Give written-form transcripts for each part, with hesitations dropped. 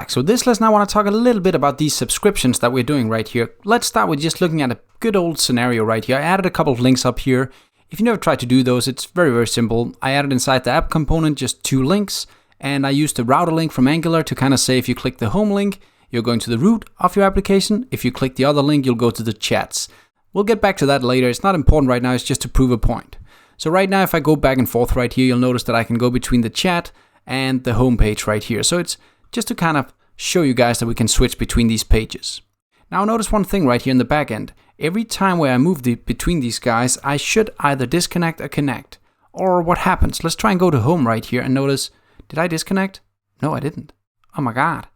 back. So this lesson I want to talk a little bit about these subscriptions that we're doing right here. Let's start with just looking at a good old scenario right here. I added a couple of links up here. If you never tried to do those, it's very, very simple. I added inside the app component just 2 links, and I used the router link from Angular to kind of say if you click the home link, you're going to the root of your application. If you click the other link, you'll go to the chats. We'll get back to that later. It's not important right now. It's just to prove a point. So right now, if I go back and forth right here, you'll notice that I can go between the chat and the home page right here. So it's just to kind of show you guys that we can switch between these pages. Now notice one thing right here in the back end. Every time where I move between these guys, I should either disconnect or connect. Or what happens? Let's try and go to home right here and notice, did I disconnect? No, I didn't. Oh my God.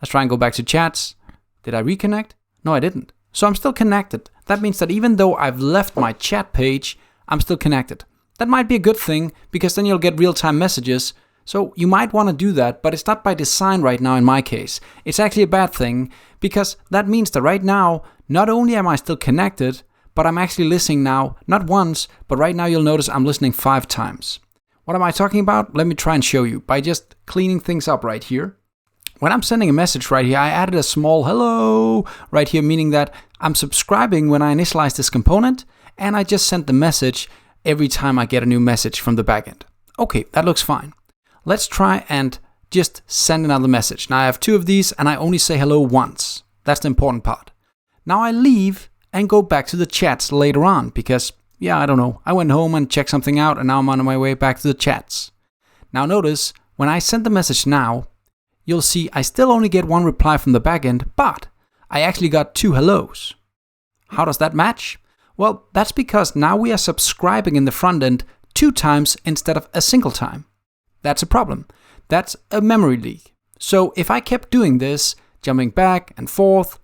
Let's try and go back to chats. Did I reconnect? No, I didn't. So I'm still connected. That means that even though I've left my chat page, I'm still connected. That might be a good thing because then you'll get real-time messages. So you might want to do that, but it's not by design right now in my case. It's actually a bad thing because that means that right now, not only am I still connected, but I'm actually listening now, not once, but right now you'll notice I'm listening 5 times. What am I talking about? Let me try and show you by just cleaning things up right here. When I'm sending a message right here, I added a small hello right here, meaning that I'm subscribing when I initialize this component, and I just sent the message every time I get a new message from the backend. Okay, that looks fine. Let's try and just send another message. Now I have 2 of these and I only say hello once. That's the important part. Now I leave and go back to the chats later on because, yeah, I don't know. I went home and checked something out and now I'm on my way back to the chats. Now notice, when I send the message now, you'll see I still only get 1 reply from the backend, but I actually got 2 hellos. How does that match? Well, that's because now we are subscribing in the front end 2 times instead of a single time. That's a problem. That's a memory leak. So if I kept doing this, jumping back and forth,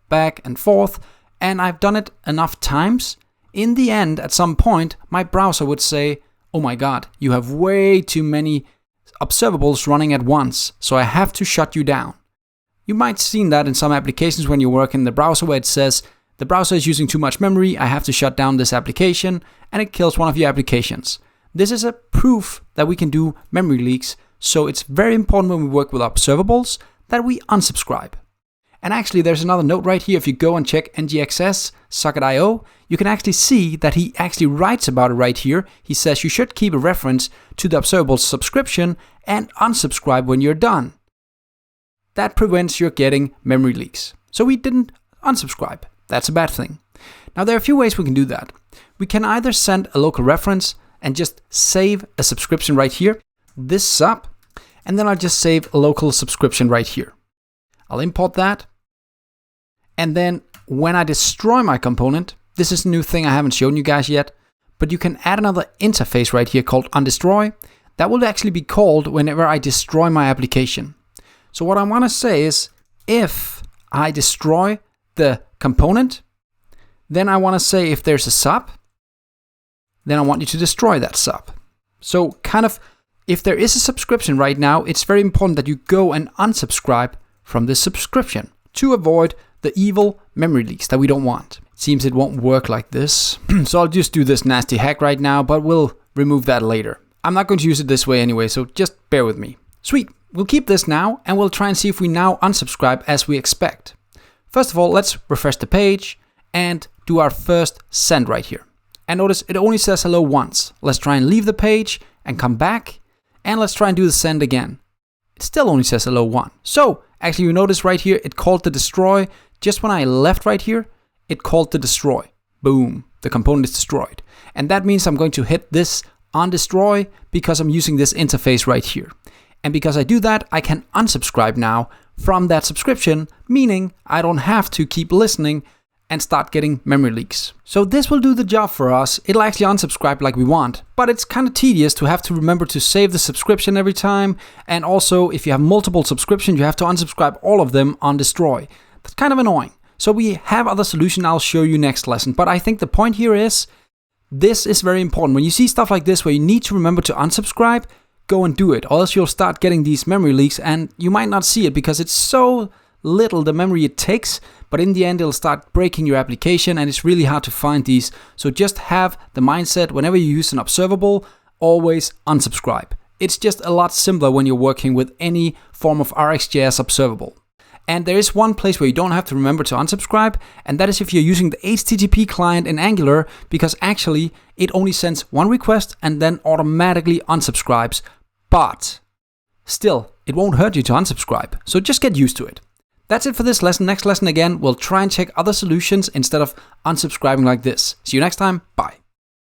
and I've done it enough times, in the end, at some point, my browser would say, oh my God, you have way too many observables running at once, so I have to shut you down. You might have seen that in some applications when you work in the browser where it says, the browser is using too much memory, I have to shut down this application, and it kills one of your applications. This is a proof that we can do memory leaks, so it's very important when we work with observables that we unsubscribe. And actually, there's another note right here. If you go and check ngxs socket.io, you can actually see that he actually writes about it right here. He says you should keep a reference to the observable subscription and unsubscribe when you're done. That prevents you getting memory leaks. So we didn't unsubscribe. That's a bad thing. Now, there are a few ways we can do that. We can either send a local reference and just save a subscription right here, this sub, and then I'll just save a local subscription right here. I'll import that. And then when I destroy my component, this is a new thing I haven't shown you guys yet, but you can add another interface right here called undestroy. That will actually be called whenever I destroy my application. So what I want to say is, if I destroy the component, then I want to say if there's a sub, then I want you to destroy that sub. So kind of, if there is a subscription right now, it's very important that you go and unsubscribe from this subscription to avoid the evil memory leaks that we don't want. It seems it won't work like this. So I'll just do this nasty hack right now, but we'll remove that later. I'm not going to use it this way anyway, so just bear with me. Sweet, we'll keep this now and we'll try and see if we now unsubscribe as we expect. First of all, let's refresh the page and do our first send right here. And notice it only says hello once. Let's try and leave the page and come back. And let's try and do the send again. It still only says hello once. So actually you notice right here, it called the destroy. Just when I left right here, it called the destroy. Boom, the component is destroyed. And that means I'm going to hit this on destroy because I'm using this interface right here. And because I do that, I can unsubscribe now from that subscription, meaning I don't have to keep listening and start getting memory leaks. So this will do the job for us. It'll actually unsubscribe like we want, but it's kind of tedious to have to remember to save the subscription every time. And also, if you have multiple subscriptions, you have to unsubscribe all of them on destroy. That's kind of annoying. So we have other solution I'll show you next lesson. But I think the point here is, this is very important. When you see stuff like this where you need to remember to unsubscribe, go and do it. Or else you'll start getting these memory leaks and you might not see it because it's so little the memory it takes, but in the end it'll start breaking your application and it's really hard to find these. So just have the mindset whenever you use an observable, always unsubscribe. It's just a lot simpler when you're working with any form of RxJS observable. And there is one place where you don't have to remember to unsubscribe, and that is if you're using the HTTP client in Angular, because actually it only sends one request and then automatically unsubscribes. But still, it won't hurt you to unsubscribe, so just get used to it. That's it for this lesson. Next lesson again, we'll try and check other solutions instead of unsubscribing like this. See you next time. Bye.